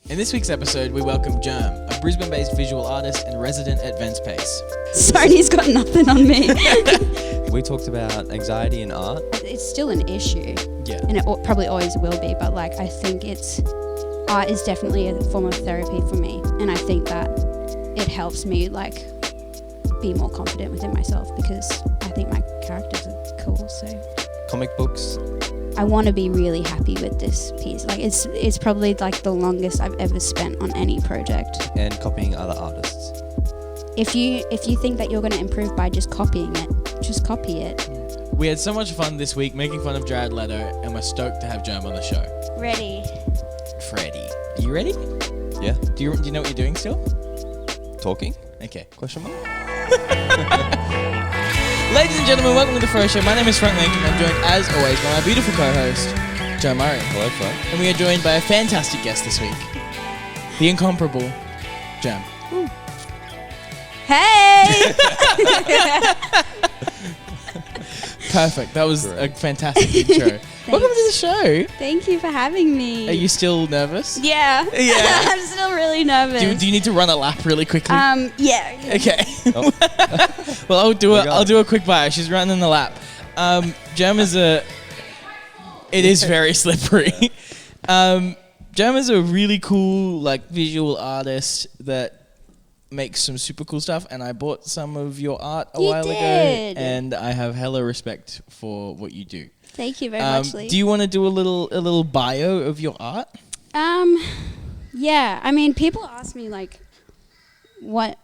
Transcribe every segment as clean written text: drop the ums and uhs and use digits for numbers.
In this week's episode, we welcome Germ, a Brisbane-based visual artist and resident at Vents Pace. Sony's got nothing on me. We talked about anxiety in art. It's still an issue. Yeah. And it probably always will be, but like I think art is definitely a form of therapy for me, and I think that it helps me like be more confident within myself because I think my characters are cool. So Comic books. I want to be really happy with this piece. Like it's probably like the longest I've ever spent on any project. And copying other artists. If you think that you're going to improve by just copying it, just copy it. We had so much fun this week making fun of Jared Leto, and we're stoked to have Germ on the show. Ready. Freddie. Are you ready? Yeah. Do you know what you're doing still? Talking? Okay. Question mark? Ladies and gentlemen, welcome to the Froe Show. My name is Frank Link, and I'm joined, as always, by my beautiful co-host, Joe Murray. Hello, Froe. And we are joined by a fantastic guest this week, the incomparable Germ. Hey! Perfect. That was Great. a fantastic intro. Welcome to the show. Thank you for having me. Are you still nervous? Yeah. Yeah. I'm still really nervous. Do you need to run a lap really quickly? Yeah. Okay. Oh. Well, We got I'll it. do a quick bio. She's running the lap. Germ is it is very slippery. Germ is a really cool like visual artist that makes some super cool stuff, and I bought some of your art a You while did. ago, and I have hella respect for what you do. Thank you very much, Lee. Do you want to do a little bio of your art? Yeah. I mean, people ask me like, what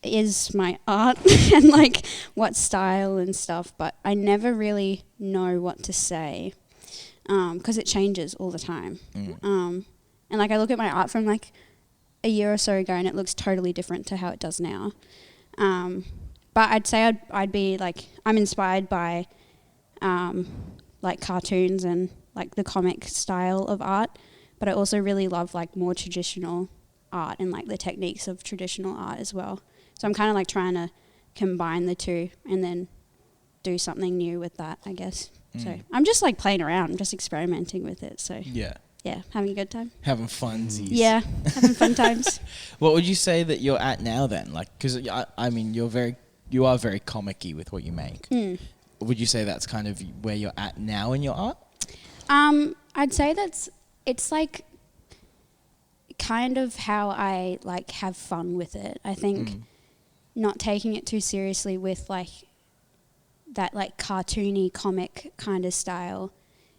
is my art and like what style and stuff, but I never really know what to say because it changes all the time. And like I look at my art from like a year or so ago and it looks totally different to how it does now. But I'd say I'd be like, I'm inspired by like cartoons and like the comic style of art, but I also really love like more traditional art and like the techniques of traditional art as well. So I'm kind of like trying to combine the two and then do something new with that, I guess. So I'm just like playing around, I'm just experimenting with it. So Yeah. yeah, having a good time. Having funsies. Yeah, having fun times. What would you say that you're at now then? Like, because I mean, you are very comic-y with what you make. Would you say that's kind of where you're at now in your art? I'd say it's like kind of how I like have fun with it. I think not taking it too seriously with like that like cartoony comic kind of style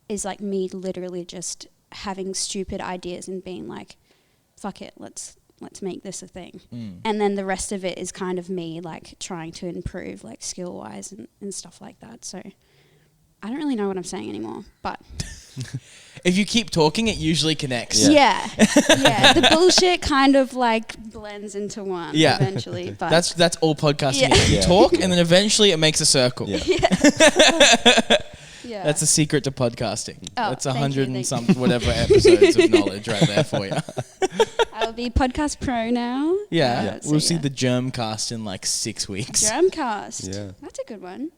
is like me literally just having stupid ideas and being like, fuck it, let's make this a thing. And then the rest of it is kind of me like trying to improve like skill wise and stuff like that. So I don't really know what I'm saying anymore, but If you keep talking, it usually connects. yeah. The bullshit kind of like blends into one eventually. But That's all podcasting Yeah. is. You Yeah. talk, and then eventually it makes a circle. Yeah. yeah. That's the secret to podcasting. Oh, That's thank 100 you, and thank some whatever episodes of knowledge right there for you. I'll be podcast pro now. Yeah. So We'll see the Germ cast in like 6 weeks. Germcast. Yeah. That's a good one.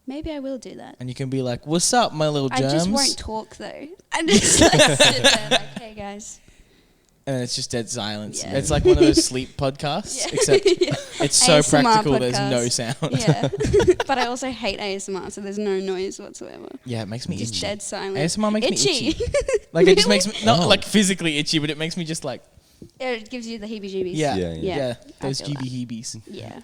Maybe I will do that. And you can be like, what's up, my little I germs? just won't talk though. I just like sit there like, hey guys. And it's just dead silence. Yeah. It's like one of those sleep podcasts, Yeah. except it's so ASMR practical there's no podcast. sound. Yeah. But I also hate ASMR, so there's no noise whatsoever. Yeah, it makes me Just itchy. dead silent. ASMR makes me itchy. itchy. Like it just Really? makes me, not Oh. like physically itchy, but it makes me just like, It gives you the heebie-jeebies. yeah, Yeah, yeah, I those feel that. GB-heebies. Yeah.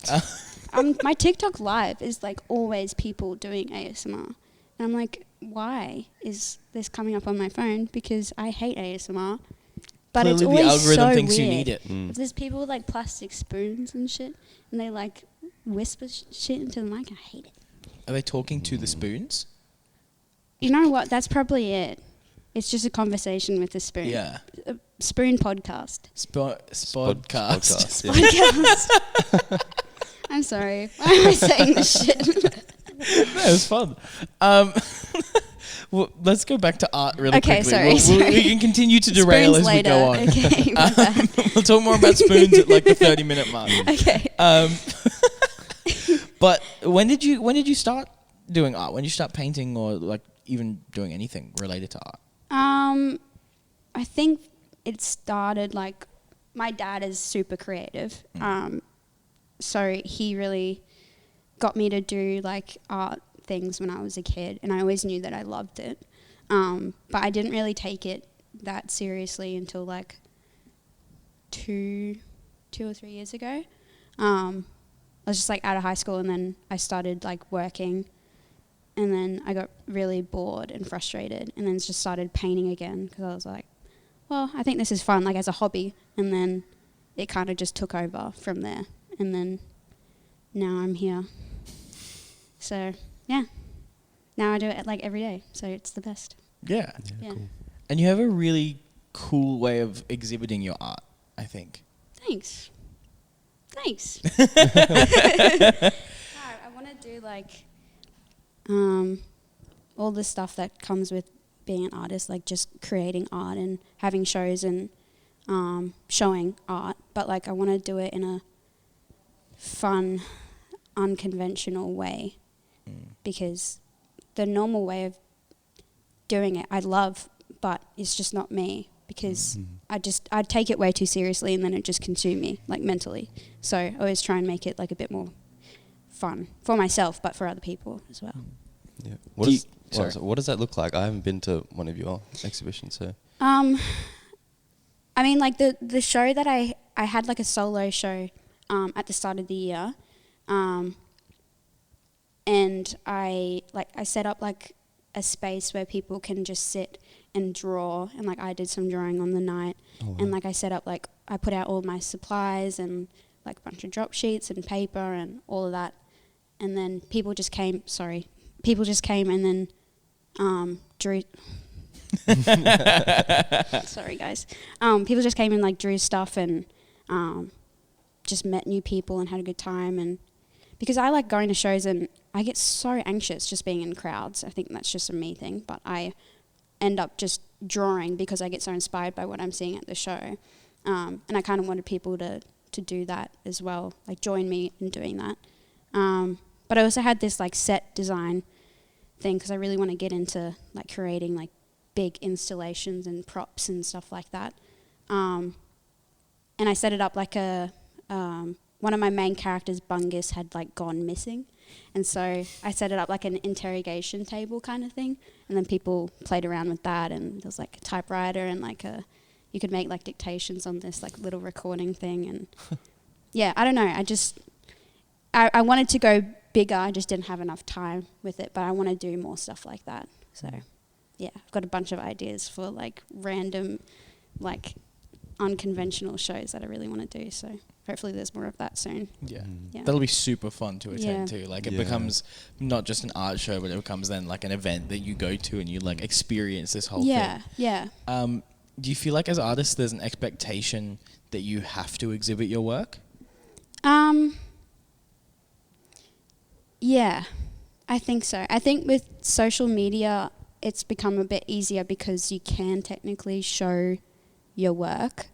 My TikTok live is like always people doing ASMR. And I'm like, why is this coming up on my phone? Because I hate ASMR. But it's Clearly the always algorithm so thinks weird. you need it. If there's people with like plastic spoons and shit, and they like whisper shit into the mic, I hate it. Are they talking to the spoons? You know what? That's probably it. It's just a conversation with a spoon. Yeah. A spoon podcast. Spodcast. Podcast. Yeah. Podcast. I'm sorry. Why am I saying this shit? That was fun. Well, let's go back to art really Okay, quickly. sorry. We can continue to derail Spoons as we go on. Okay, my bad. We'll talk more about spoons at like the 30-minute mark. Okay. But when did you start doing art? When did you start painting or like even doing anything related to art? I think it started like, my dad is super creative. So he really got me to do like art things when I was a kid, and I always knew that I loved it. But I didn't really take it that seriously until like two or 3 years ago. I was just like out of high school, and then I started like working, and then I got really bored and frustrated, and then just started painting again because I was like, well, I think this is fun, like as a hobby. And then it kind of just took over from there, and then now I'm here. So yeah, now I do it like every day, so it's the best. Yeah. Yeah. Cool. And you have a really cool way of exhibiting your art, I think. Thanks. I want to do like all the stuff that comes with being an artist, like just creating art and having shows and showing art. But like I want to do it in a fun, unconventional way, because the normal way of doing it I love, but it's just not me, because I'd take it way too seriously and then it just consume me like mentally. So I always try and make it like a bit more fun for myself, but for other people as well. Yeah. Sorry. What does that look like? I haven't been to one of your exhibitions, so. I mean, like the show that I had like a solo show at the start of the year, and I set up like a space where people can just sit and draw, and like I did some drawing on the night. Oh, wow. And like I set up, like I put out all my supplies and like a bunch of drop sheets and paper and all of that, and then people just came and then drew. Sorry guys. People just came and like drew stuff and just met new people and had a good time. And because I like going to shows and I get so anxious just being in crowds. I think that's just a me thing, but I end up just drawing because I get so inspired by what I'm seeing at the show. And I kind of wanted people to do that as well, like join me in doing that. But I also had this like set design thing because I really want to get into like creating like big installations and props and stuff like that. And I set it up like one of my main characters, Bungus, had like gone missing. And so I set it up like an interrogation table kind of thing. And then people played around with that, and there was like a typewriter and like you could make like dictations on this like little recording thing. And yeah, I don't know. I wanted to go bigger. I just didn't have enough time with it, but I want to do more stuff like that. So yeah, I've got a bunch of ideas for like random, like unconventional shows that I really want to do. So hopefully there's more of that soon. Yeah. Yeah. That'll be super fun to attend Yeah. to. Like it Yeah. becomes not just an art show, but it becomes then like an event that you go to and you like experience this whole Yeah, thing. yeah. Do you feel like as artists there's an expectation that you have to exhibit your work? Yeah, I think so. I think with social media, it's become a bit easier because you can technically show your work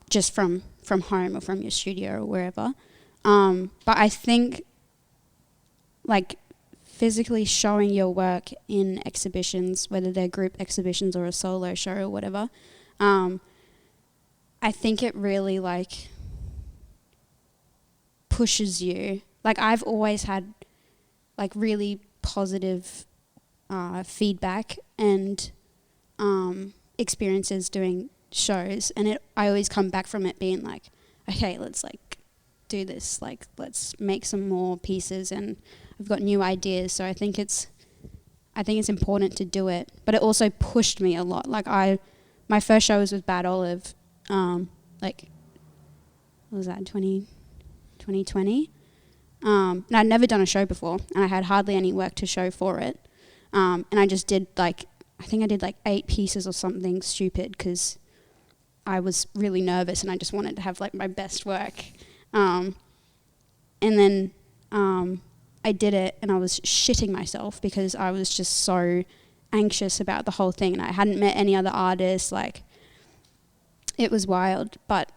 just from home or from your studio or wherever. But I think like physically showing your work in exhibitions, whether they're group exhibitions or a solo show or whatever, I think it really like pushes you. Like I've always had like really positive feedback and experiences doing shows, and I always come back from it being like, okay, let's like do this, like let's make some more pieces, and I've got new ideas. So I think it's important to do it, but it also pushed me a lot. Like my first show was with Bad Olive, like what was that, 2020? And I'd never done a show before, and I had hardly any work to show for it. And I just did like, I think I did like 8 pieces or something stupid because I was really nervous and I just wanted to have like my best work. And then I did it and I was shitting myself because I was just so anxious about the whole thing, and I hadn't met any other artists. Like it was wild, but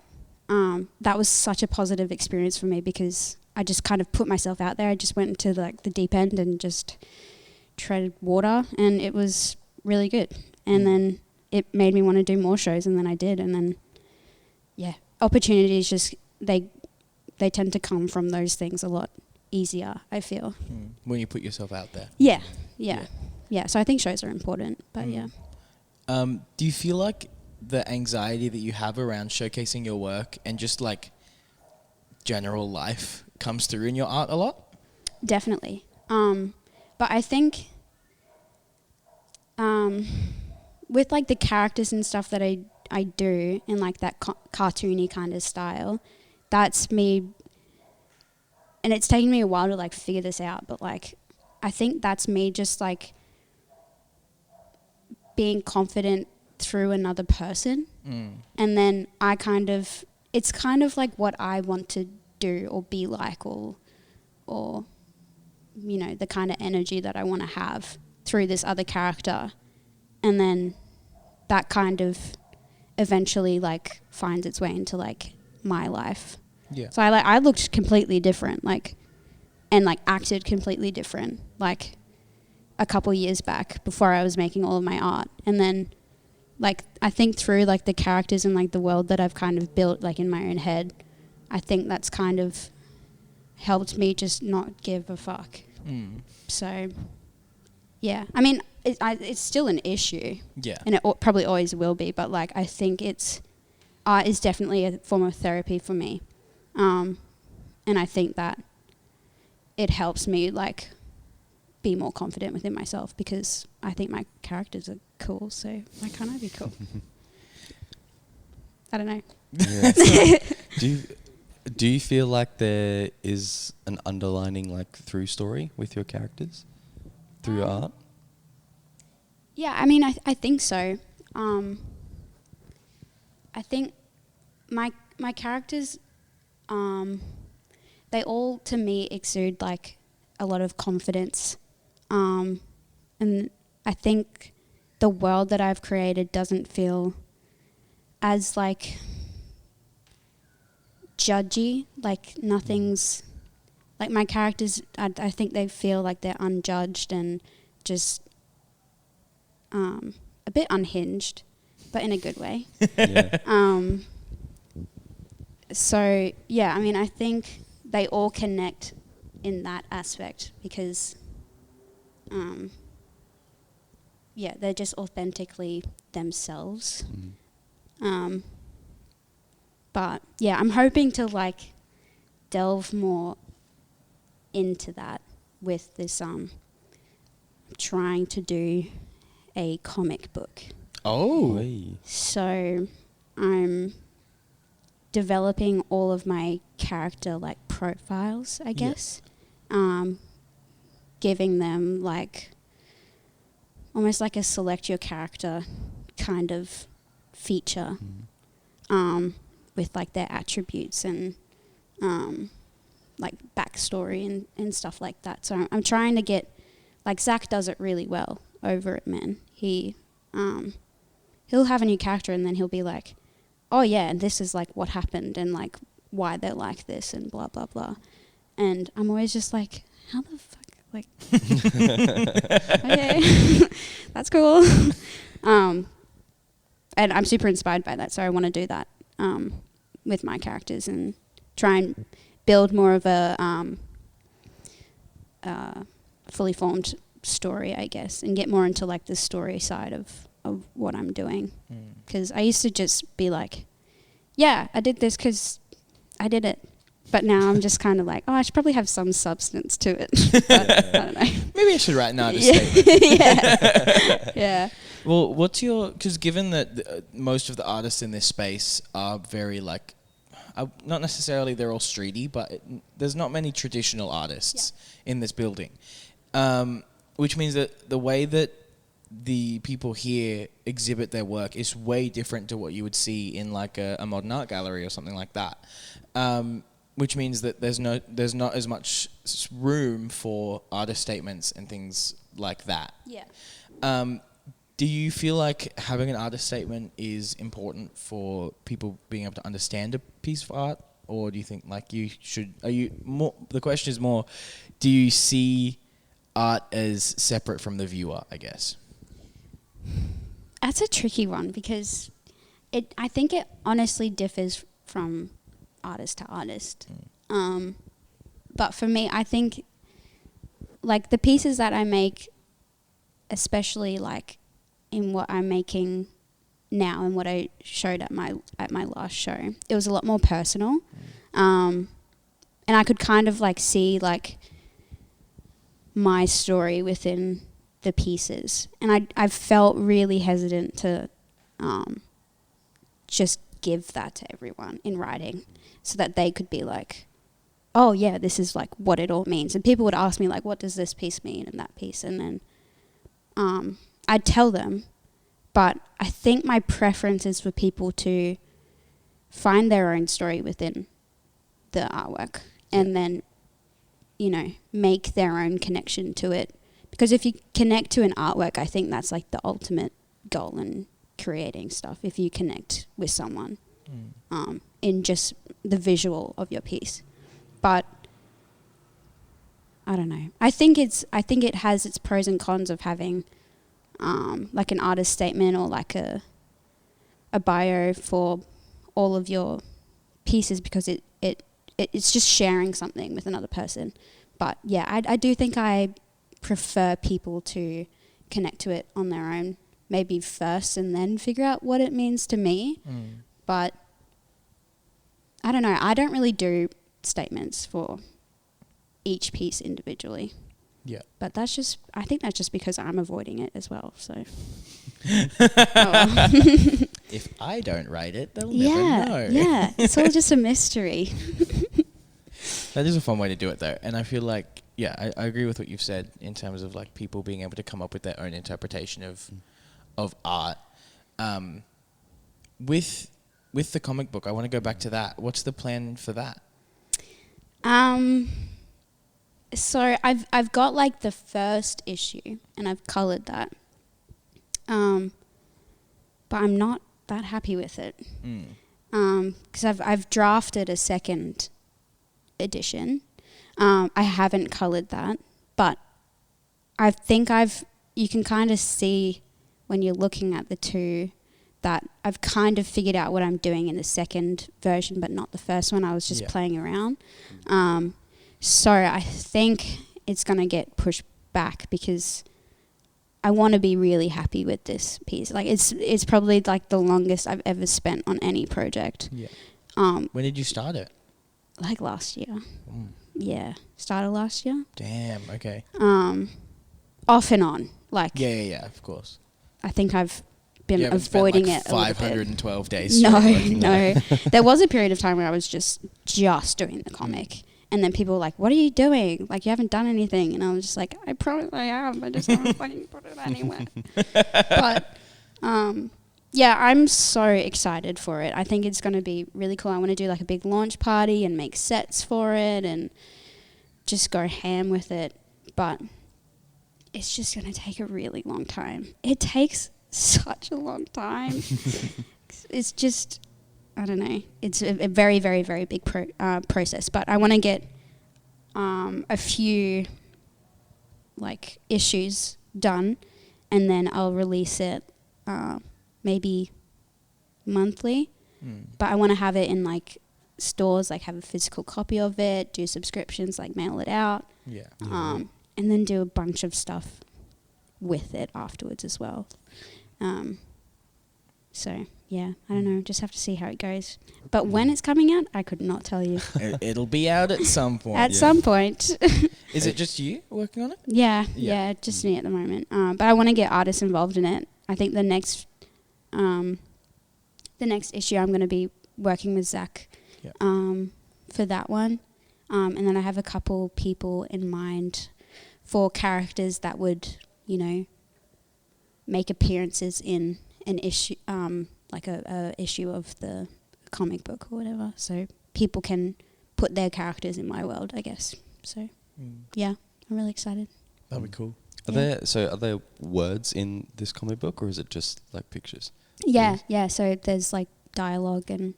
that was such a positive experience for me because I just kind of put myself out there. I just went into like the deep end and just treaded water, and it was really good. And then it made me want to do more shows, and then I did, and then opportunities just they tend to come from those things a lot easier, I feel. When you put yourself out there. Yeah. So I think shows are important, but Do you feel like the anxiety that you have around showcasing your work and just like general life comes through in your art a lot? Definitely. But I think with like the characters and stuff that I do in like that cartoony kind of style, that's me. And it's taken me a while to like figure this out, but like I think that's me just like being confident through another person. And then it's kind of like what I want to do or be like, or you know, the kind of energy that I want to have through this other character. And then that kind of eventually like finds its way into like my life. Yeah. So I looked completely different, like, and like acted completely different, like a couple years back before I was making all of my art. And then like I think through like the characters and like the world that I've kind of built like in my own head, I think that's kind of helped me just not give a fuck. So yeah, I mean it's still an issue. Yeah. And it probably always will be, but like I think art is definitely a form of therapy for me. And I think that it helps me like be more confident within myself, because I think my characters are cool, so why can't I be cool? I don't know. Yeah. Do you feel like there is an underlining like through story with your characters through your art? Yeah, I mean, I think so. I think my characters, they all to me exude like a lot of confidence, and I think the world that I've created doesn't feel as like judgy, like nothing's like my characters, I think they feel like they're unjudged and just a bit unhinged, but in a good way. Yeah. So yeah, I mean, I think they all connect in that aspect because they're just authentically themselves. But yeah, I'm hoping to like delve more into that with this trying to do a comic book. Oh. Hey. So I'm developing all of my character like profiles, I guess. Giving them like almost like a select your character kind of feature. With like their attributes and like backstory and stuff like that. So I'm trying to get, like Zach does it really well over at Men. He'll have a new character and then he'll be like, oh yeah, and this is like what happened and like why they're like this and blah blah blah. And I'm always just like, how the fuck, like okay, that's cool. And I'm super inspired by that, so I want to do that with my characters and try and build more of a fully formed story, I guess, and get more into like the story side of what I'm doing. Because I used to just be like, yeah, I did this because I did it. But now I'm just kind of like, oh, I should probably have some substance to it. But I don't know. Maybe I should write an artist statement. Yeah. Well, because given that most of the artists in this space are very like, not necessarily they're all streety, but there's not many traditional artists in this building. Which means that the way that the people here exhibit their work is way different to what you would see in like a modern art gallery or something like that. Which means that there's not as much room for artist statements and things like that. Yeah. Do you feel like having an artist statement is important for people being able to understand a piece of art, or do you think like the question is more, do you see art as separate from the viewer, I guess? That's a tricky one because I think it honestly differs from artist to artist. But for me, I think like the pieces that I make, especially like in what I'm making now and what I showed at my last show, it was a lot more personal. And I could kind of like see like my story within the pieces. And I felt really hesitant to just give that to everyone in writing so that they could be like, oh yeah, this is like what it all means. And people would ask me like, what does this piece mean and that piece? And then I'd tell them, but I think my preference is for people to find their own story within the artwork and then, you know, make their own connection to it. Because if you connect to an artwork, I think that's like the ultimate goal in creating stuff, if you connect with someone in just the visual of your piece. But I don't know. I think it has its pros and cons of having like an artist statement or like a bio for all of your pieces, because it's just sharing something with another person. But yeah, I do think I prefer people to connect to it on their own, maybe first, and then figure out what it means to me. But I don't know. I don't really do statements for each piece individually. Yeah. But I think that's just because I'm avoiding it as well. So. If I don't write it, they'll never know. Yeah. It's all just a mystery. That is a fun way to do it though. And I feel like, yeah, I agree with what you've said in terms of like people being able to come up with their own interpretation of art. With the comic book, I want to go back to that. What's the plan for that? So I've got like the first issue and I've coloured that. But I'm not that happy with it. Because I've drafted a second edition. I haven't coloured that, but I think you can kind of see when you're looking at the two that I've kind of figured out what I'm doing in the second version, but not the first one. I was just playing around. So I think it's going to get pushed back because I want to be really happy with this piece. Like it's probably like the longest I've ever spent on any project. Yeah. When did you start it? Like last year. Yeah. Started last year. Damn, okay. Off and on. Like Yeah, of course. I think I've been avoiding it a little bit. 512 days. No. There was a period of time where I was just doing the comic. And then people were like, what are you doing? Like, you haven't done anything. And I was just like, I probably am. I just haven't fucking put it anywhere. But, yeah, I'm so excited for it. I think it's going to be really cool. I want to do like a big launch party and make sets for it and just go ham with it. But it's just going to take a really long time. It takes such a long time. It's just, I don't know. It's a very, very, very big process. But I want to get a few like issues done, and then I'll release it maybe monthly. But I want to have it in like stores, like have a physical copy of it, do subscriptions, like mail it out. Yeah. And then do a bunch of stuff with it afterwards as well. So, yeah, I don't know. Just have to see how it goes. But when it's coming out, I could not tell you. It'll be out at some point. At some point. Is it just you working on it? Yeah, just me at the moment. But I want to get artists involved in it. I think the next issue I'm going to be working with Zach for that one. And then I have a couple people in mind for characters that would, you know, make appearances in an issue, like a issue of the comic book or whatever. So people can put their characters in my world, I guess. So, yeah, I'm really excited. That'd be cool. Are there words in this comic book, or is it just like pictures? Yeah. So there's like dialogue and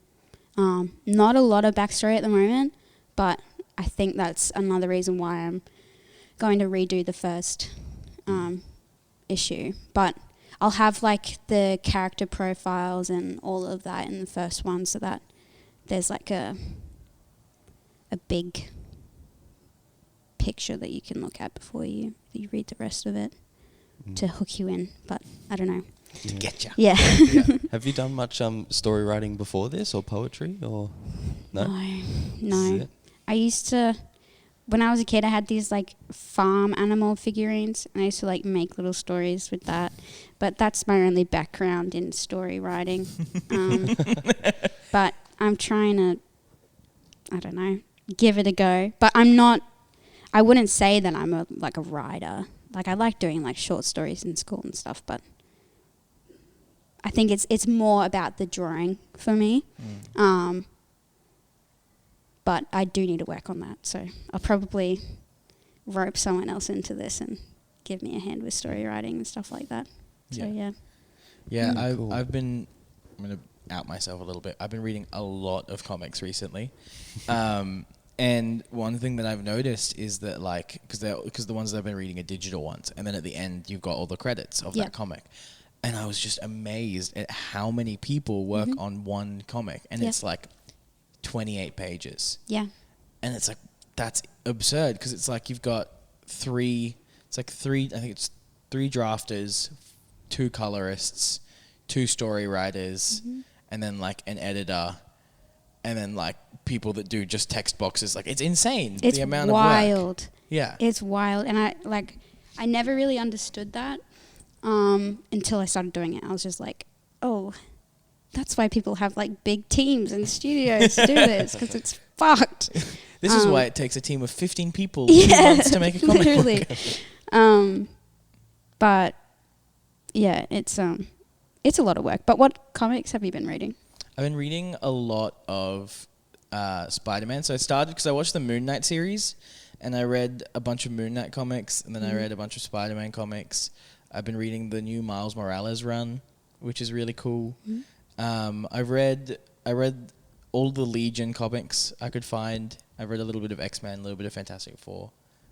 not a lot of backstory at the moment, but I think that's another reason why I'm going to redo the first issue. But I'll have like the character profiles and all of that in the first one, so that there's like a big picture that you can look at before you read the rest of it to hook you in. But I don't know. To get you. Yeah. Have you done much story writing before this, or poetry, or no? No. I used to, when I was a kid, I had these like farm animal figurines, and I used to like make little stories with that. But that's my only background in story writing. But I'm trying to, I don't know, give it a go. But I wouldn't say that I'm a writer. Like, I like doing like short stories in school and stuff, but I think it's more about the drawing for me. But I do need to work on that, so I'll probably rope someone else into this and give me a hand with story writing and stuff like that. So Yeah, Cool. I'm gonna out myself a little bit. I've been reading a lot of comics recently, and one thing that I've noticed is that like because the ones that I've been reading are digital ones, and then at the end you've got all the credits of that comic, and I was just amazed at how many people work on one comic, and it's like 28 pages. Yeah. And it's like, that's absurd, because it's like you've got three drafters, 2 colorists, 2 story writers, and then like an editor, and then like people that do just text boxes. Like, it's insane. It's the amount wild. of work. Yeah. It's wild. And I never really understood that until I started doing it. I was just like, oh, that's why people have like big teams and studios to do this, because it's fucked. This is why it takes a team of 15 people 2 months to make a comic literally. book. But yeah, it's a lot of work. But what comics have you been reading? I've been reading a lot of Spider-Man. So I started because I watched the Moon Knight series, and I read a bunch of Moon Knight comics, and then I read a bunch of Spider-Man comics. I've been reading the new Miles Morales run, which is really cool. I read all the Legion comics I could find. I read a little bit of X-Men, a little bit of Fantastic Four,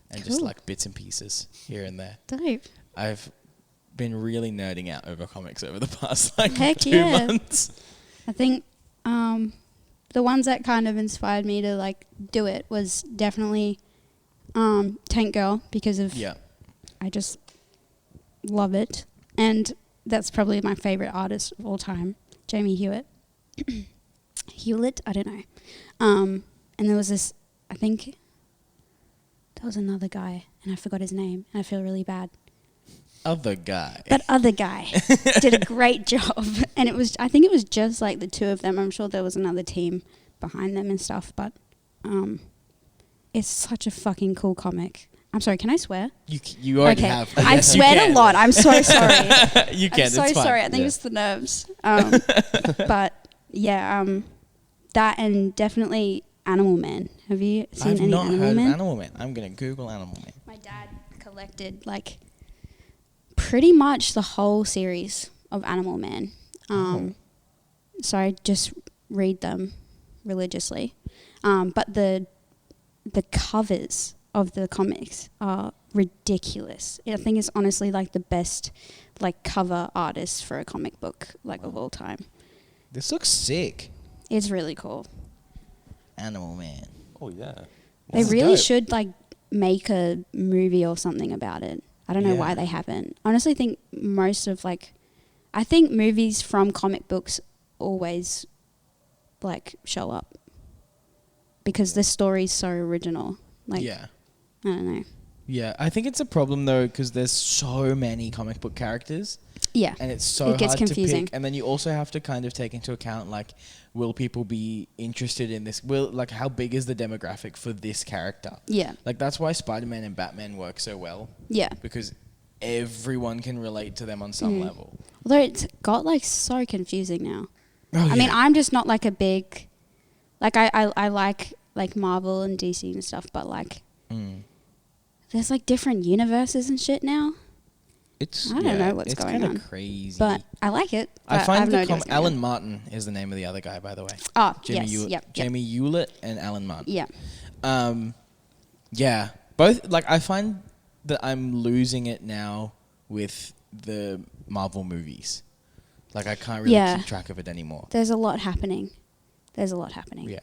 and just like bits and pieces here and there. Dope. I've been really nerding out over comics over the past like Heck 2 yeah. months. I think the ones that kind of inspired me to like do it was definitely Tank Girl, because of I just love it, and that's probably my favorite artist of all time, Jamie Hewitt. Hewlett, I don't know. And there was this, I think there was another guy, and I forgot his name, and I feel really bad. Other guy. That other guy did a great job, and I think it was just like the 2 of them. I'm sure there was another team behind them and stuff, but it's such a fucking cool comic. I'm sorry, can I swear? You already have. I swear a lot. I'm so sorry. You can. I'm so it's fine. sorry. I think it's the nerves. But yeah, that and definitely Animal Man. Have you seen any I've not Animal heard Man? of Animal Man. I'm gonna Google Animal Man. My dad collected like pretty much the whole series of Animal Man. So I just read them religiously. But the covers of the comics are ridiculous. I think it's honestly like the best like cover artist for a comic book of all time. This looks sick. It's really cool. Animal Man. Oh yeah. They This is really dope. should like make a movie or something about it. I don't know why Yeah. they haven't. Honestly, think most of I think movies from comic books always like show up because the story's so original. Like, Yeah. I don't know. Yeah, I think it's a problem though because there's so many comic book characters. Yeah. And it's so It gets hard confusing. to pick. And then you also have to kind of take into account like, will people be interested in this? How big is the demographic for this character? Yeah. Like that's why Spider-Man and Batman work so well. Yeah. Because everyone can relate to them on some level. Although it's got like so confusing now. Oh, I mean, I'm just not like a big, like I like Marvel and DC and stuff, but like there's like different universes and shit now. I don't know what's going on. It's kind of crazy. But I like it. I have find no idea what's going Alan on. Martin is the name of the other guy, by the way. Oh, Jamie yes. Yep. Jamie Hewlett and Alan Martin. Yeah. Yeah. Both, like, I find that I'm losing it now with the Marvel movies. Like I can't really keep track of it anymore. There's a lot happening. Yeah.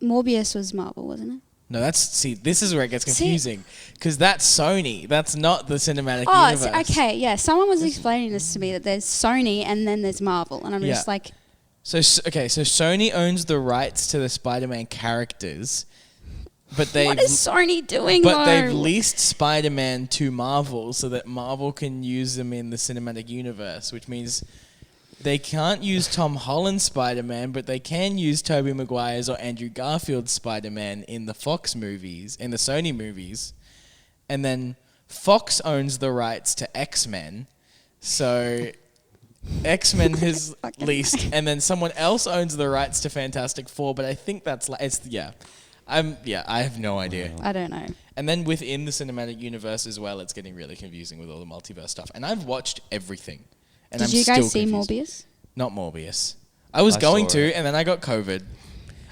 Morbius was Marvel, wasn't it? No, this is where it gets confusing because that's Sony. That's not the cinematic universe. Oh, okay, yeah. Someone was explaining this to me that there's Sony and then there's Marvel, and I'm just like, so Sony owns the rights to the Spider-Man characters, but what is Sony doing? But they've leased Spider-Man to Marvel so that Marvel can use them in the cinematic universe, which means they can't use Tom Holland's Spider-Man, but they can use Tobey Maguire's or Andrew Garfield's Spider-Man in the Fox movies, in the Sony movies. And then Fox owns the rights to X-Men. So X-Men has leased, and then someone else owns the rights to Fantastic Four, but I think that's I have no idea. I don't know. And then within the cinematic universe as well, it's getting really confusing with all the multiverse stuff. And I've watched everything. And Did you guys see Morbius? Not Morbius. I was going to, and then I got COVID.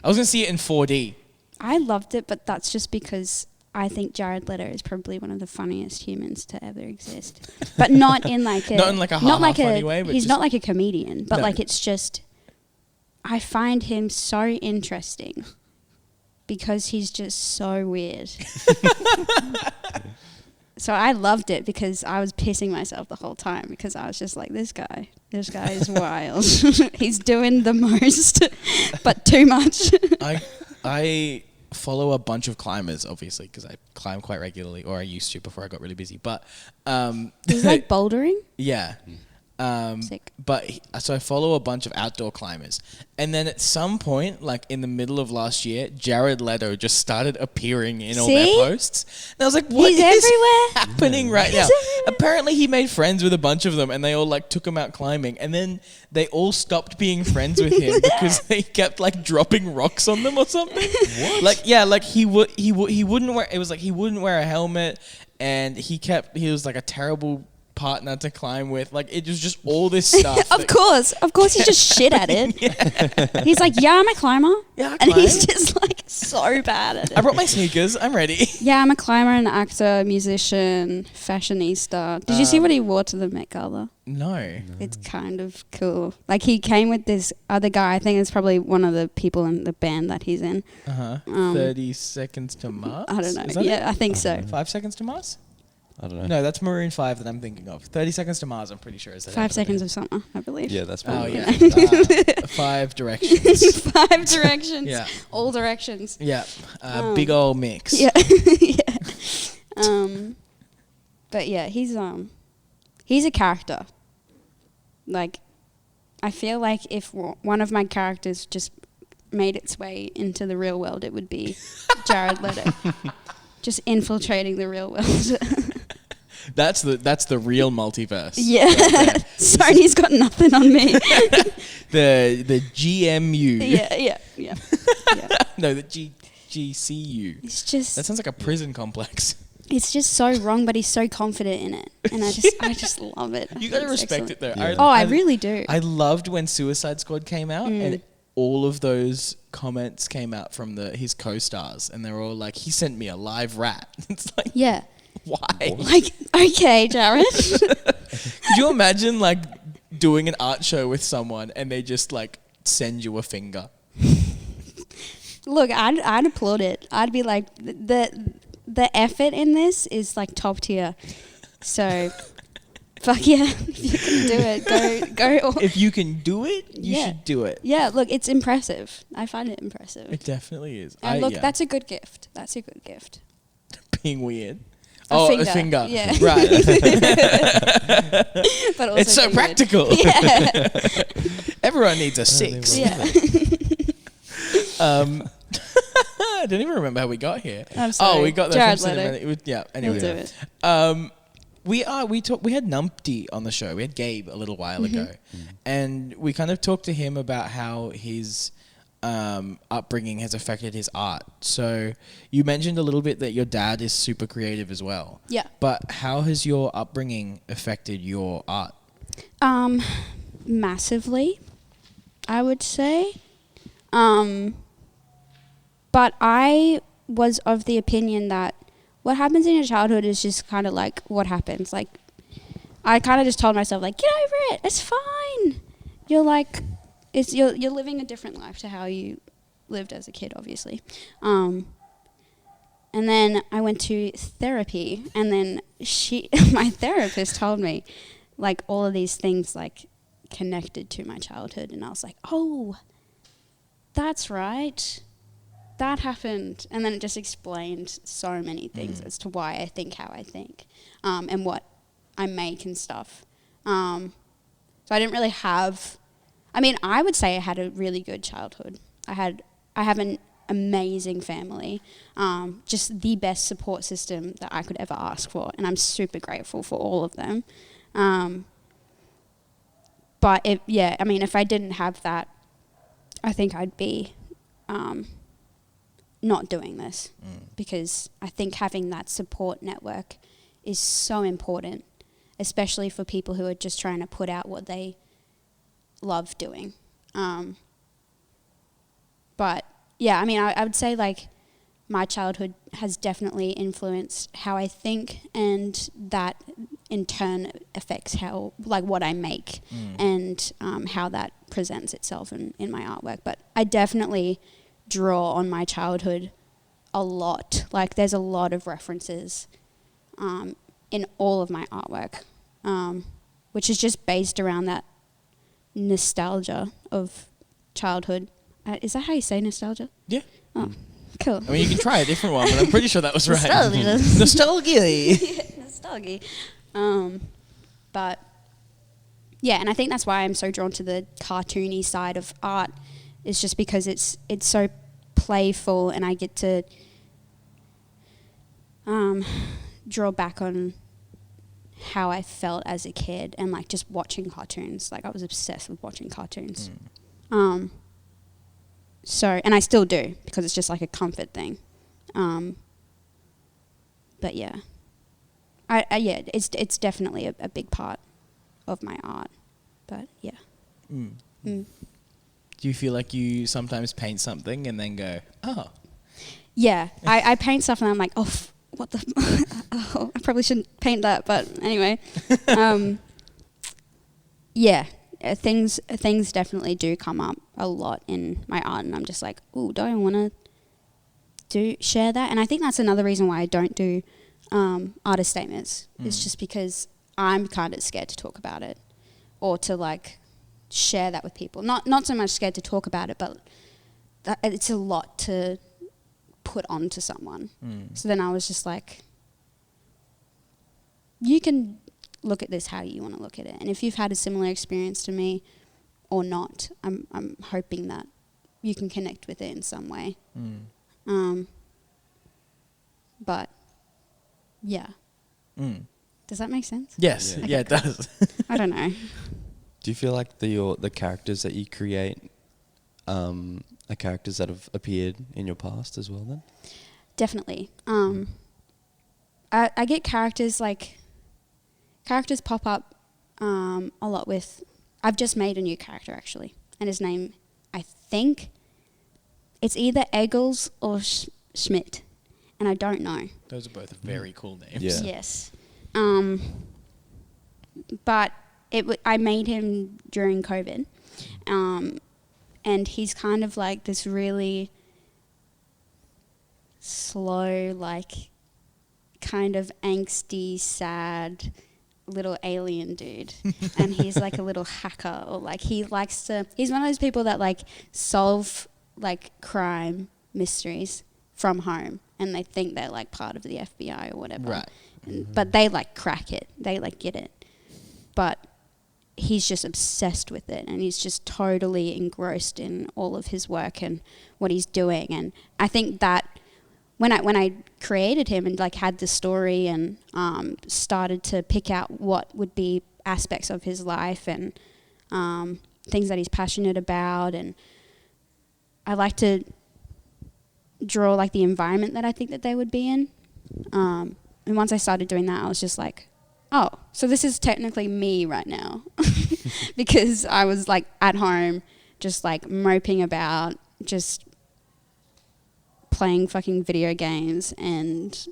I was going to see it in 4D. I loved it, but that's just because I think Jared Leto is probably one of the funniest humans to ever exist. But not in like a... not in like a funny way. But he's not like a comedian, but like it's just... I find him so interesting because he's just so weird. So I loved it because I was pissing myself the whole time because I was just like, this guy is wild. He's doing the most, but too much. I follow a bunch of climbers, obviously, because I climb quite regularly, or I used to before I got really busy. But it's like bouldering? Yeah. Sick. So I follow a bunch of outdoor climbers, and then at some point, like in the middle of last year, Jared Leto just started appearing in all their posts, and I was like, "What is happening right now?" Apparently, he made friends with a bunch of them, and they all like took him out climbing, and then they all stopped being friends with him because they kept like dropping rocks on them or something. What? Like he wouldn't wear. It was like he wouldn't wear a helmet, and he was like a terrible partner to climb with. Like it was just all this stuff. Of course he's just shit at it. Yeah. He's like, yeah, I'm a climber. Yeah, I and climb. he's just like so bad at it. I brought my sneakers. I'm ready. Yeah, I'm a climber, an actor, musician, fashionista. Did you see what he wore to the Met Gala? No. It's kind of cool. Like he came with this other guy. I think it's probably one of the people in the band that he's in. 30 Seconds to Mars? I don't know. Yeah, I think so. 5 Seconds to Mars? I don't know. No, that's Maroon 5 that I'm thinking of. 30 Seconds to Mars, I'm pretty sure is that. 5 Seconds of Summer, I believe. Yeah, that's probably. probably. Oh, yeah. 5 Directions. 5 Directions. Yeah. All directions. Yeah. Big old mix. Yeah. Yeah. But yeah, he's a character. Like, I feel like if one of my characters just made its way into the real world, it would be Jared Leto. Just infiltrating the real world. That's the real multiverse. Yeah. Sony's got nothing on me. the GMU. Yeah. No, the GCU. It's just... That sounds like a prison complex. It's just so wrong, but he's so confident in it. And I just love it. You got to respect it, though. Yeah. I really do. I loved when Suicide Squad came out and all of those comments came out from his co-stars, and they were all like, he sent me a live rat. It's like, yeah. Why? Like, okay, Jared. Could you imagine like doing an art show with someone and they just like send you a finger? Look, I'd applaud it. I'd be like, the effort in this is like top tier. So, fuck yeah, if you can do it, go. If you can do it, you should do it. Yeah, look, it's impressive. I find it impressive. It definitely is. And look, that's a good gift. That's a good gift. Being weird. A finger. Yeah. Right. But also it's so practical. Yeah. Everyone needs a 6. Yeah. I don't even remember how we got here. I'm sorry. Oh, we got Jared that from Leto. Yeah. Anyway. He'll do it. We had Numpty on the show. We had Gabe a little while ago, and we kind of talked to him about how his upbringing has affected his art. So you mentioned a little bit that your dad is super creative as well. Yeah. But how has your upbringing affected your art? Massively, I would say. But I was of the opinion that what happens in your childhood is just kind of like what happens. Like, I kind of just told myself, like, get over it. It's fine. You're like, you're living a different life to how you lived as a kid, obviously. And then I went to therapy, and then my therapist told me, like, all of these things, like, connected to my childhood. And I was like, oh, that's right. That happened. And then it just explained so many things as to why I think how I think, and what I make and stuff. So I didn't really have, I mean, I would say I had a really good childhood. I have an amazing family, just the best support system that I could ever ask for, and I'm super grateful for all of them. But if I didn't have that, I think I'd be not doing this, because I think having that support network is so important, especially for people who are just trying to put out what they love doing. But yeah, I mean, I would say, like, my childhood has definitely influenced how I think, and that in turn affects how, like, what I make, and how that presents itself in my artwork. But I definitely draw on my childhood a lot. Like, there's a lot of references in all of my artwork, which is just based around that nostalgia of childhood. Is that how you say nostalgia? Yeah. Oh, cool. I mean, you can try a different one, but I'm pretty sure that was right. Nostalgia. Nostalgia. Nostalgia. But yeah, and I think that's why I'm so drawn to the cartoony side of art, is just because it's so playful, and I get to draw back on how I felt as a kid, and, like, just watching cartoons. Like, I was obsessed with watching cartoons. So, and I still do, because it's just like a comfort thing. But yeah, it's definitely a big part of my art. But yeah. Do you feel like you sometimes paint something and then go, oh? Yeah, I paint stuff and I'm like, oh, what the? Oh, I probably shouldn't paint that, but anyway. Yeah, things definitely do come up a lot in my art, and I'm just like, ooh, do I want to share that? And I think that's another reason why I don't do artist statements. It's just because I'm kind of scared to talk about it, or to, like, share that with people. Not so much scared to talk about it, but it's a lot to put onto someone. So then I was just like, you can look at this how you want to look at it, and if you've had a similar experience to me or not, I'm hoping that you can connect with it in some way. But yeah. Does that make sense? Yes. Okay, Yeah, it does. I don't know. Do you feel like the characters that you create are characters that have appeared in your past as well then? Definitely. I get characters pop up a lot with... I've just made a new character, actually, and his name, I think, it's either Eggles or Schmidt, and I don't know. Those are both very cool names. Yeah. Yes. But I made him during COVID, and he's kind of like this really slow, like, kind of angsty, sad little alien dude. And he's like a little hacker, or like he's one of those people that, like, solve, like, crime mysteries from home, and they think they're, like, part of the FBI or whatever. Right. But they, like, crack it. They, like, get it. But he's just obsessed with it, and he's just totally engrossed in all of his work and what he's doing. And I think that when I created him and, like, had the story and started to pick out what would be aspects of his life and things that he's passionate about, and I like to draw, like, the environment that I think that they would be in. And once I started doing that, I was just like, oh, so this is technically me right now. Because I was, like, at home just, like, moping about, just playing fucking video games and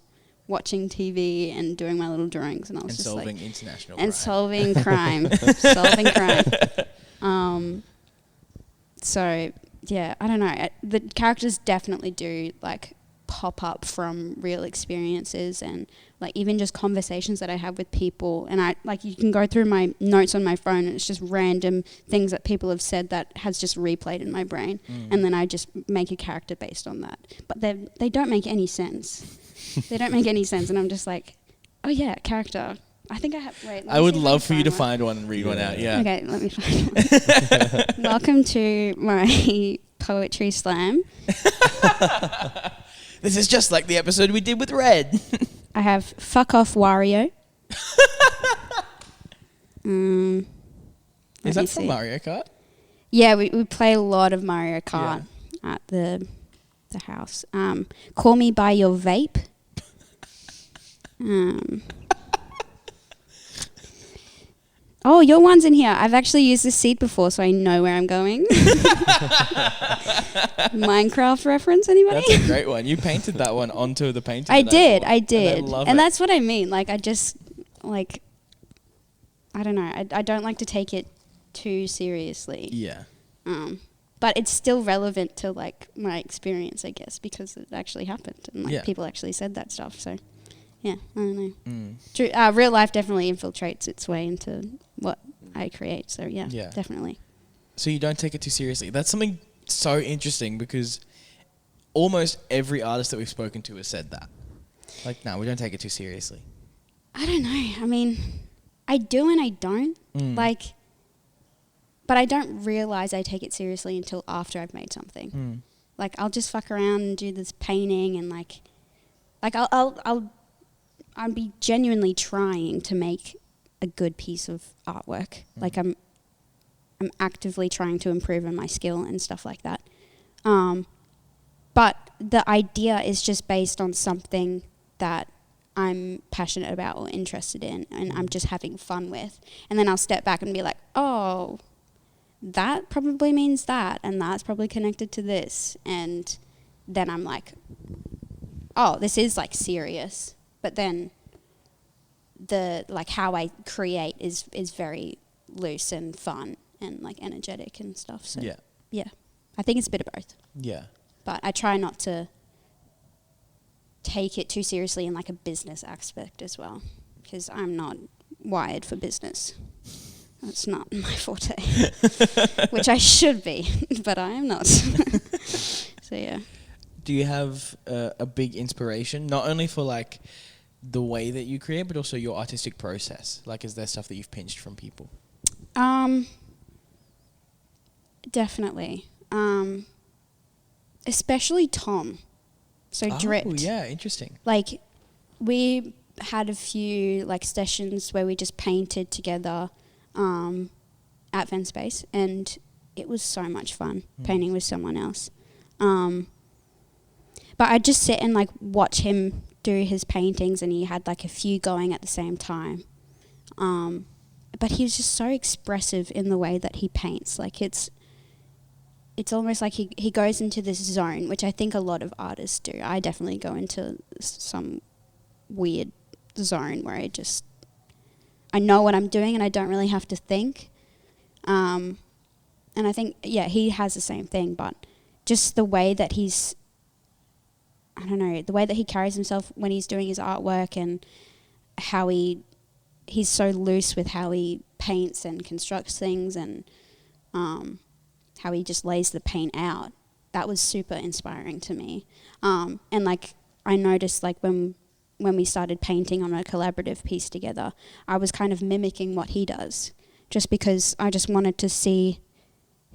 watching TV and doing my little drawings, and I was And just solving like, international and crime. solving crime, solving crime. So yeah, I don't know. The characters definitely do like pop up from real experiences and like even just conversations that I have with people. And I like, you can go through my notes on my phone and it's just random things that people have said that has just replayed in my brain. And then I just make a character based on that. But they don't make any sense. They don't make any sense. And I'm just like, oh yeah, character. I think I have, wait. I would love for you to find one and read one out, yeah. Okay, let me find one. Welcome to my poetry slam. This is just like the episode we did with Red. I have fuck off Wario. Is that from Mario Kart? Yeah, we play a lot of Mario Kart at the house. Call me by your vape. Oh, your one's in here. I've actually used this seed before, so I know where I'm going. Minecraft reference, anybody? That's a great one. You painted that one onto the painting. I did. And I love it. That's what I mean. Like, I just, like, I don't know. I don't like to take it too seriously. Yeah. But it's still relevant to, like, my experience, I guess, because it actually happened. And, like, people actually said that stuff, so... Yeah, I don't know. True. Real life definitely infiltrates its way into what I create. So yeah, definitely. So you don't take it too seriously. That's something so interesting because almost every artist that we've spoken to has said that. Like, no, we don't take it too seriously. I don't know. I mean, I do and I don't. Like, but I don't realize I take it seriously until after I've made something. Like, I'll just fuck around and do this painting and like I'll be genuinely trying to make a good piece of artwork. Like I'm actively trying to improve on my skill and stuff like that. But the idea is just based on something that I'm passionate about or interested in and I'm just having fun with. And then I'll step back and be like, oh, that probably means that and that's probably connected to this. And then I'm like, oh, this is like serious. But then the like how I create is very loose and fun and like energetic and stuff. So yeah, I think it's a bit of both. Yeah. But I try not to take it too seriously in like a business aspect as well, because I'm not wired for business. That's not my forte, which I should be, but I am not. So yeah. Do you have a big inspiration, not only for like the way that you create, but also your artistic process? Like, is there stuff that you've pinched from people? Definitely. Especially Tom. So Dripped. Oh, yeah, interesting. Like, we had a few like sessions where we just painted together at Ven Space, and it was so much fun painting with someone else. But I'd just sit and like watch him do his paintings, and he had like a few going at the same time. But he was just so expressive in the way that he paints. Like it's almost like he goes into this zone, which I think a lot of artists do. I definitely go into some weird zone where I know what I'm doing and I don't really have to think. And I think, he has the same thing, but just the way that the way that he carries himself when he's doing his artwork and how he's so loose with how he paints and constructs things and how he just lays the paint out. That was super inspiring to me. And like I noticed like when we started painting on a collaborative piece together, I was kind of mimicking what he does just because I just wanted to see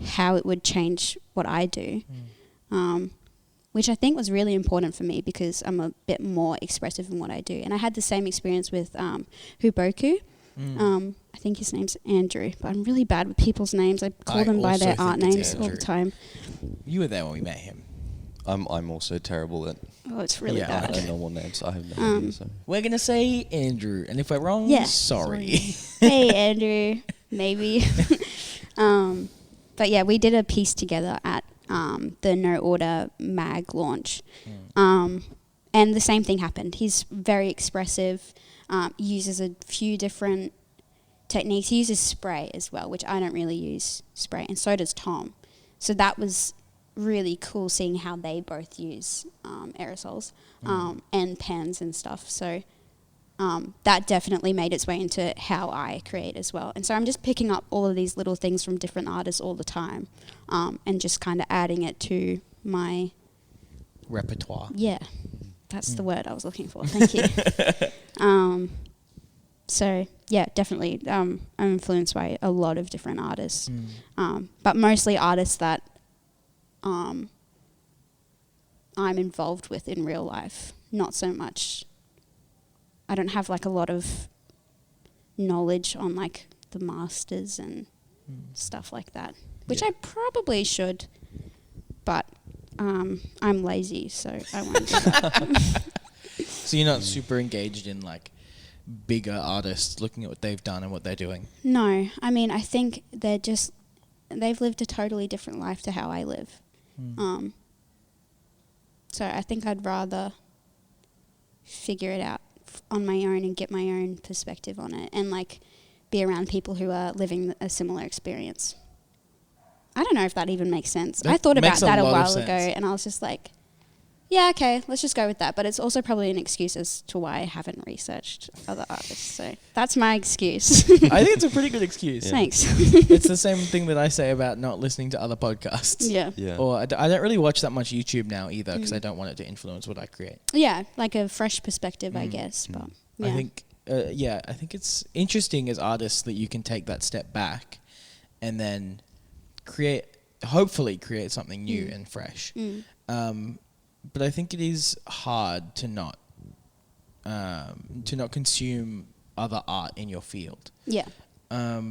how it would change what I do. Which I think was really important for me because I'm a bit more expressive in what I do. And I had the same experience with Huboku. I think his name's Andrew, but I'm really bad with people's names. I call them by their art names all the time. You were there when we met him. I'm also terrible at it's really bad. normal names. I have no idea. So. We're going to say Andrew, and if we're wrong, sorry. Hey, Andrew, maybe. But yeah, we did a piece together at the No Order mag launch. And the same thing happened. He's very expressive, uses a few different techniques. He uses spray as well, which I don't really use spray, and so does Tom. So that was really cool seeing how they both use aerosols and pens and stuff. So that definitely made its way into how I create as well. And so I'm just picking up all of these little things from different artists all the time, and just kind of adding it to my repertoire. Yeah, that's the word I was looking for. Thank you. So yeah, definitely I'm influenced by a lot of different artists, but mostly artists that I'm involved with in real life. Not so much, I don't have like a lot of knowledge on like the masters and stuff like that, which I probably should, but I'm lazy, so I won't do that. So you're not super engaged in like bigger artists looking at what they've done and what they're doing? No, I mean, I think they've lived a totally different life to how I live. So I think I'd rather figure it out on my own and get my own perspective on it, and like be around people who are living a similar experience. I don't know if that even makes sense. I thought about that a while ago, and I was just like, yeah, okay, let's just go with that. But it's also probably an excuse as to why I haven't researched other artists. So that's my excuse. I think it's a pretty good excuse. Yeah. Thanks. It's the same thing that I say about not listening to other podcasts. Yeah. Or I don't really watch that much YouTube now either, because I don't want it to influence what I create. Yeah, like a fresh perspective, I guess. But yeah. I think it's interesting as artists that you can take that step back and then hopefully create something new and fresh. But I think it is hard to not consume other art in your field. Yeah. I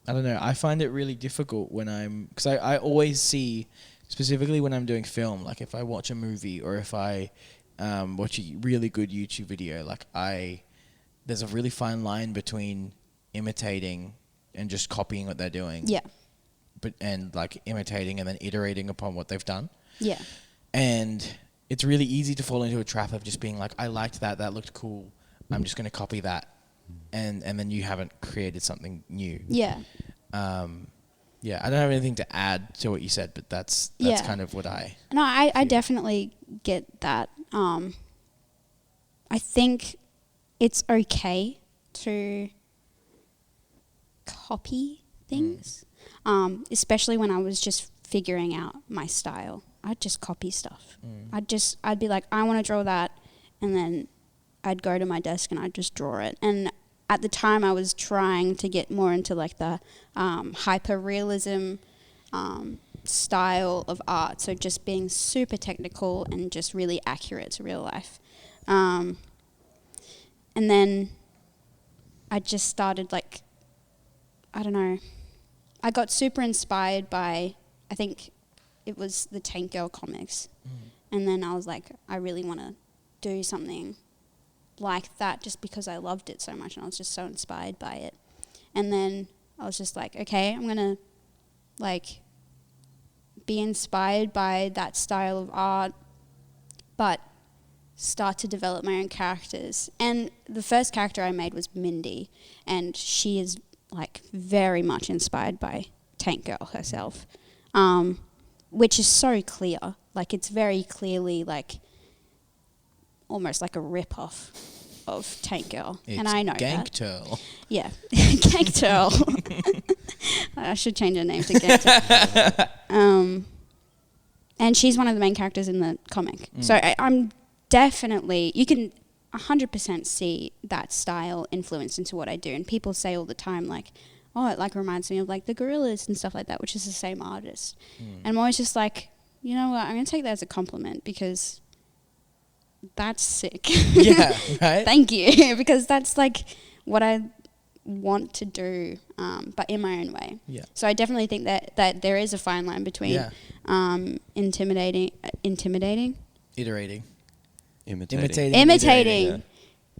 don't know. I find it really difficult because I always see, specifically when I'm doing film, like if I watch a movie or if I watch a really good YouTube video, like there's a really fine line between imitating and just copying what they're doing. Yeah. And like imitating and then iterating upon what they've done. Yeah. And it's really easy to fall into a trap of just being like, I liked that looked cool, I'm just going to copy that. And then you haven't created something new. Yeah. I don't have anything to add to what you said, but that's kind of what I... No, I definitely get that. I think it's okay to copy things, especially when I was just figuring out my style. I'd just copy stuff. I'd be like, I want to draw that, and then I'd go to my desk and I'd just draw it. And at the time, I was trying to get more into like the hyper-realism style of art, so just being super technical and just really accurate to real life. And then I just started like, I don't know, I got super inspired by, I think it was the Tank Girl comics. And then I was like, I really want to do something like that just because I loved it so much and I was just so inspired by it. And then I was just like, okay, I'm going to like be inspired by that style of art, but start to develop my own characters. And the first character I made was Mindy, and she is like very much inspired by Tank Girl herself, which is so clear. Like it's very clearly like almost like a rip-off of Tank Girl. It's and I know Gank that. Turl. Yeah, Gank Turl. I should change her name to Gank Turl. And she's one of the main characters in the comic. So I'm definitely, you can 100% see that style influence into what I do. And people say all the time, like, oh, it like reminds me of like the Gorillas and stuff like that, which is the same artist. And I'm always just like, you know what, I'm going to take that as a compliment because that's sick. Yeah, right? Thank you. Because that's like what I want to do, but in my own way. Yeah. So I definitely think that there is a fine line between intimidating, Iterating. imitating. Yeah.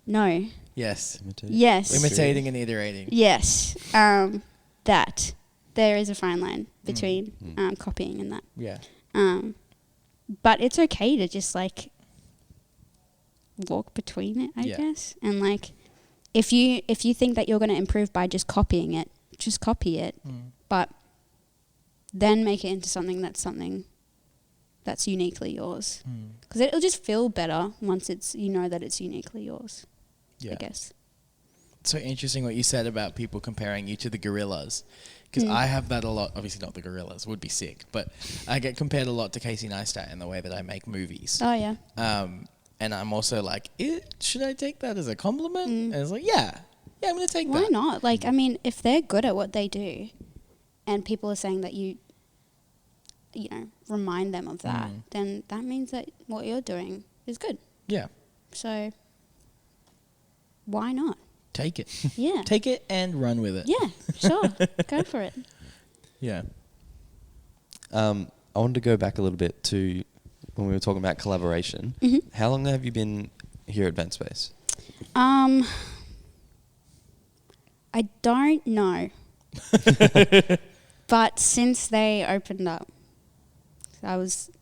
No. Yes. Yes. Imitating and iterating. Yes. That there is a fine line between copying and that. Yeah. But it's okay to just like walk between it, I Yeah. guess. And like, if you think that you're going to improve by just copying it, just copy it. But then make it into something that's uniquely yours. Because it'll just feel better once you know that it's uniquely yours. Yeah. I guess. So interesting what you said about people comparing you to the gorillas, because I have that a lot. Obviously not the gorillas, would be sick, but I get compared a lot to Casey Neistat in the way that I make movies. Oh yeah. And I'm also like, should I take that as a compliment? And it's like, yeah, I'm going to take that. Why not? Like, I mean, if they're good at what they do, and people are saying that you know, remind them of that, then that means that what you're doing is good. Yeah. So why not? Take it. Yeah. Take it and run with it. Yeah, sure. Go for it. Yeah. I wanted to go back a little bit to when we were talking about collaboration. How long have you been here at Vent Space? I don't know. But since they opened up, I was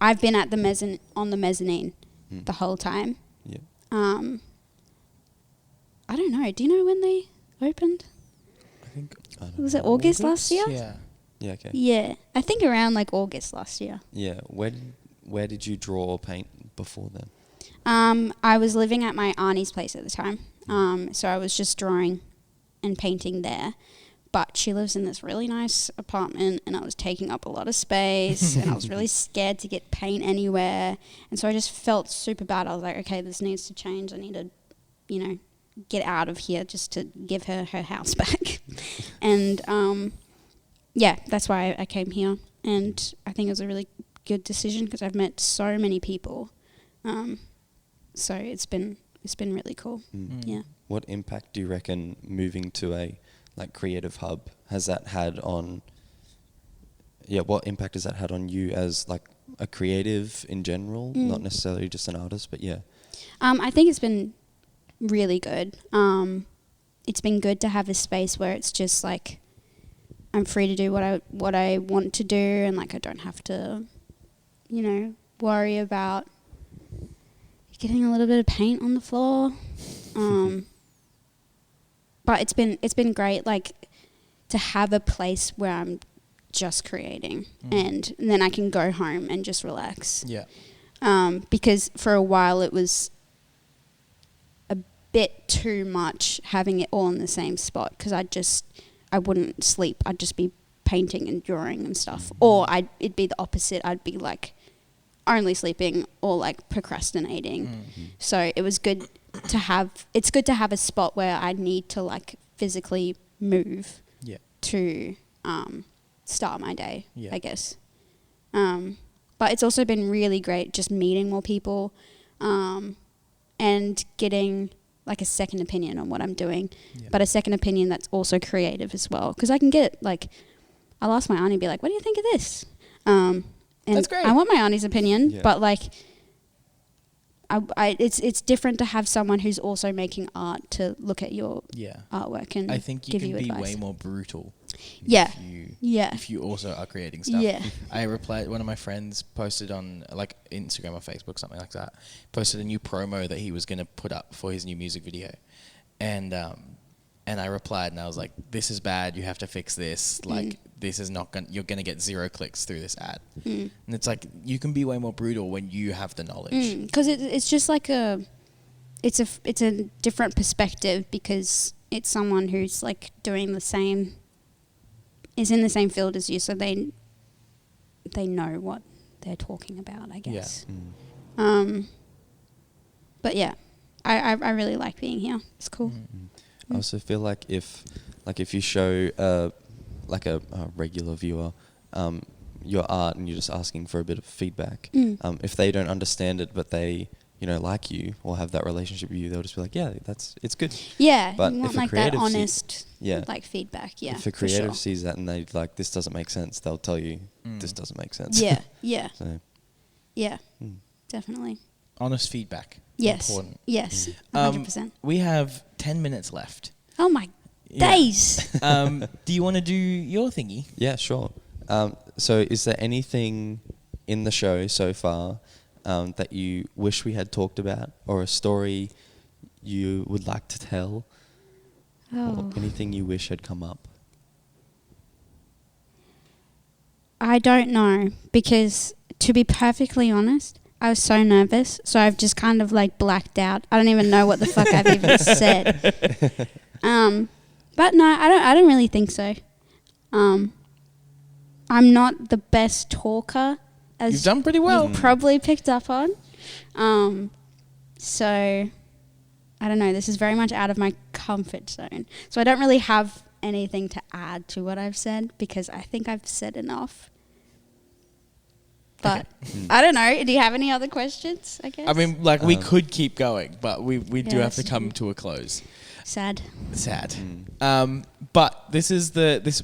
I've been at the on the mezzanine the whole time. Yeah. I don't know. Do you know when they opened? I think Was it August last year? Yeah. Yeah. Okay. Yeah, I think around like August last year. Yeah. Where did you draw or paint before then? I was living at my auntie's place at the time. So I was just drawing and painting there. But she lives in this really nice apartment, and I was taking up a lot of space, and I was really scared to get paint anywhere. And so I just felt super bad. I was like, okay, this needs to change. I need to, you know, get out of here just to give her house back. And, yeah, that's why I came here. And I think it was a really good decision because I've met so many people. So it's been really cool. Yeah. What impact do you reckon moving to a creative hub has that had on? Yeah, what impact has that had on you as like a creative in general, not necessarily just an artist, but yeah. I think it's been really good. It's been good to have a space where it's just like I'm free to do what I want to do, and like I don't have to, you know, worry about getting a little bit of paint on the floor. But it's been great, like, to have a place where I'm just creating, and then I can go home and just relax. Yeah. Because for a while it was a bit too much having it all in the same spot, because I wouldn't sleep. I'd just be painting and drawing and stuff. Or it'd be the opposite. I'd be like only sleeping or like procrastinating. So it was good to have a spot where I need to like physically move to start my day, I guess. But it's also been really great just meeting more people and getting like a second opinion on what I'm doing, but a second opinion that's also creative as well. Because I can get like, I'll ask my auntie, be like, what do you think of this? And that's great. I want my auntie's opinion, but like, it's different to have someone who's also making art to look at your artwork and I think you give can you be advice. way more brutal. If you also are creating stuff. I replied, one of my friends posted on like Instagram or Facebook, something like that, posted a new promo that he was going to put up for his new music video. And I replied and I was like, this is bad. You have to fix this. Like, this is not going to, you're going to get 0 clicks through this ad. And it's like, you can be way more brutal when you have the knowledge. Because it's just like it's a different perspective, because it's someone who's like doing the same, is in the same field as you, so they know what they're talking about, I guess. But yeah, I really like being here. It's cool. I also feel like if you show a regular viewer your art and you're just asking for a bit of feedback, if they don't understand it but they like you or have that relationship with you, they'll just be like, yeah, it's good. Yeah, but you want if a like that creative honest like feedback. Yeah, if a creative sees that and they like, this doesn't make sense, they'll tell you this doesn't make sense. Yeah. So. Yeah, definitely. Honest feedback. Yes. Important. Yes. 100%. We have 10 minutes left. Oh my days. Do you want to do your thingy? Yeah, sure. So is there anything in the show so far that you wish we had talked about, or a story you would like to tell, or anything you wish had come up? I don't know, because to be perfectly honest, I was so nervous, so I've just kind of like blacked out. I don't even know what the fuck I've even said. But no, I don't really think so. I'm not the best talker, as You've done pretty well. you've probably picked up on. So I don't know. This is very much out of my comfort zone. So I don't really have anything to add to what I've said, because I think I've said enough. But I don't know. Do you have any other questions, I guess? I mean, like, we could keep going, but we do have to that's come to a close. Sad. But this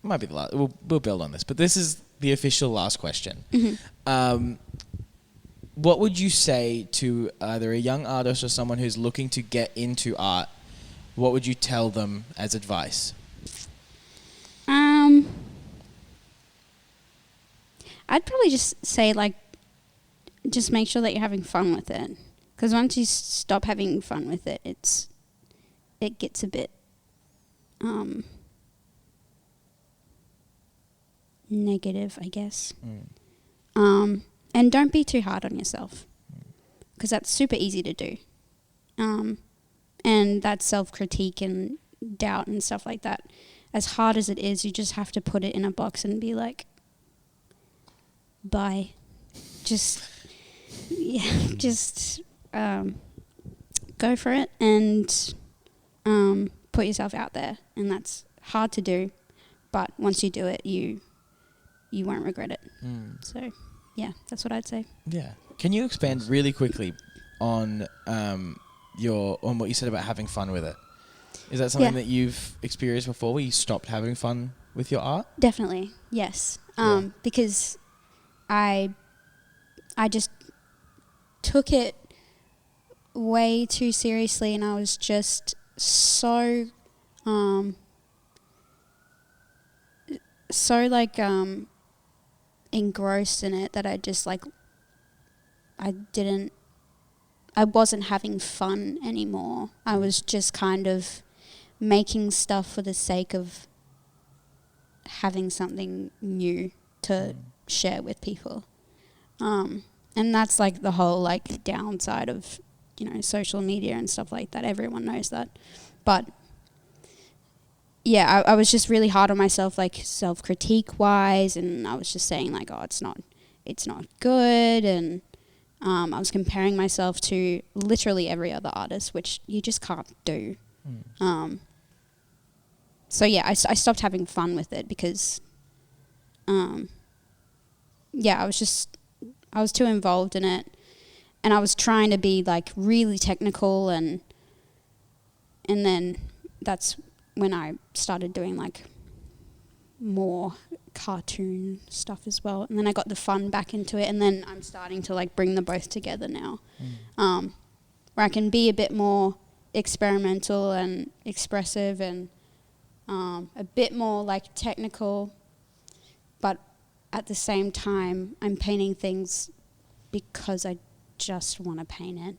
might be the last. We'll build on this, but this is the official last question. What would you say to either a young artist or someone who's looking to get into art? What would you tell them as advice? I'd probably just say, like, just make sure that you're having fun with it. Because once you stop having fun with it, it gets a bit negative, I guess. And don't be too hard on yourself, because that's super easy to do. And that self-critique and doubt and stuff like that, as hard as it is, you just have to put it in a box and be like, bye. Just go for it and put yourself out there. And that's hard to do, but once you do it, you won't regret it. So, yeah, that's what I'd say. Yeah. Can you expand really quickly on what you said about having fun with it? Is that something that you've experienced before, where you stopped having fun with your art? Definitely, yes. Because I just took it way too seriously, and I was just so engrossed in it that I just I wasn't having fun anymore. I was just kind of making stuff for the sake of having something new to share with people. And that's like the whole like downside of, social media and stuff like that. Everyone knows that. But yeah, I was just really hard on myself, like self-critique wise, and I was just saying like, oh, it's not good, and I was comparing myself to literally every other artist, which you just can't do. So yeah, I stopped having fun with it because, I was too involved in it, and I was trying to be like really technical, and then that's when I started doing like more cartoon stuff as well, and then I got the fun back into it, and then I'm starting to like bring them both together now, where I can be a bit more experimental and expressive, and a bit more like technical, but at the same time I'm painting things because I just want to paint it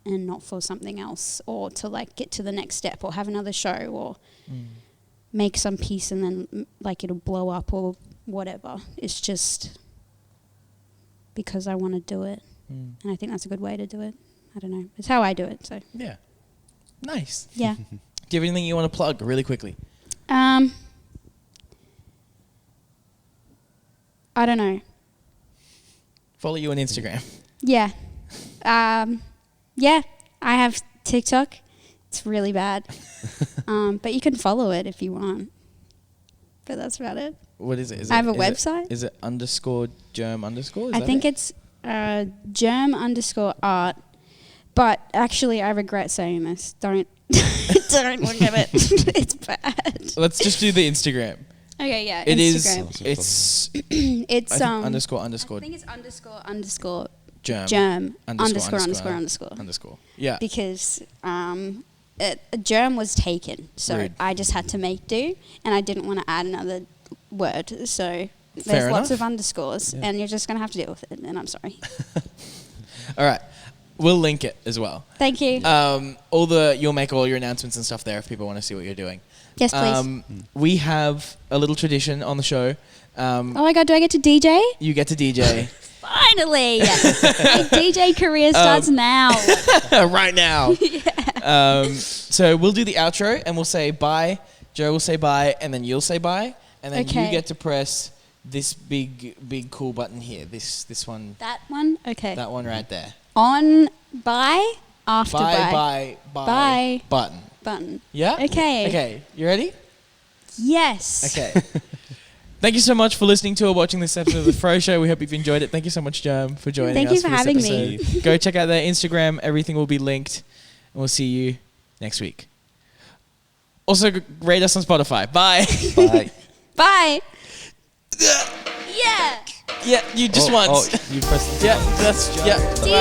and not for something else, or to like get to the next step or have another show or make some piece and then like it'll blow up or whatever. It's just because I want to do it, and I think that's a good way to do it. I don't know, it's how I do it. So yeah, nice. Yeah. Do you have anything you want to plug really quickly? I don't know. Follow you on Instagram. Yeah. Yeah, I have TikTok. It's really bad. But you can follow it if you want. But that's about it. What is it? I have a website. Is it _Germ_? I think it's Germ_art. But actually, I regret saying this. Don't look at it. It's bad. Let's just do the Instagram. Okay, yeah. It Instagram. It's underscore. I think it's __ Germ. __ Yeah. Because Germ was taken, so Rude. I just had to make do, and I didn't want to add another word, so There's lots enough. of underscores, and you're just going to have to deal with it, and I'm sorry. All right. We'll link it as well. Thank you. You'll make all your announcements and stuff there if people want to see what you're doing. Yes, please. We have a little tradition on the show. Oh my God, do I get to DJ? You get to DJ Finally! My DJ career starts now. right now. So we'll do the outro and we'll say bye. Joe will say bye, and then you'll say bye, and then you get to press this big cool button here. This one. That one? Okay. That one right there. On, bye, after bye. Bye. Button. Button. Yeah? Okay. Okay. You ready? Yes. Okay. Thank you so much for listening to or watching this episode of The Froe Show. We hope you've enjoyed it. Thank you so much, Germ, for joining us. Thank you for this having episode. me. Go check out their Instagram. Everything will be linked. And we'll see you next week. Also, rate us on Spotify. Bye. Bye. Bye. Yeah. Yeah, you just once. Oh, you pressed the Yeah, that's wow,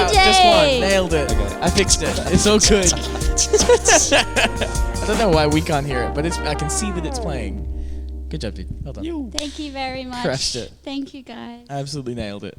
DJ. just one. Nailed it. Okay. I fixed it. It's all good. I don't know why we can't hear it, but I can see that it's playing. Good job, dude. Well done. Thank you very much. Crushed it. Thank you, guys. Absolutely nailed it.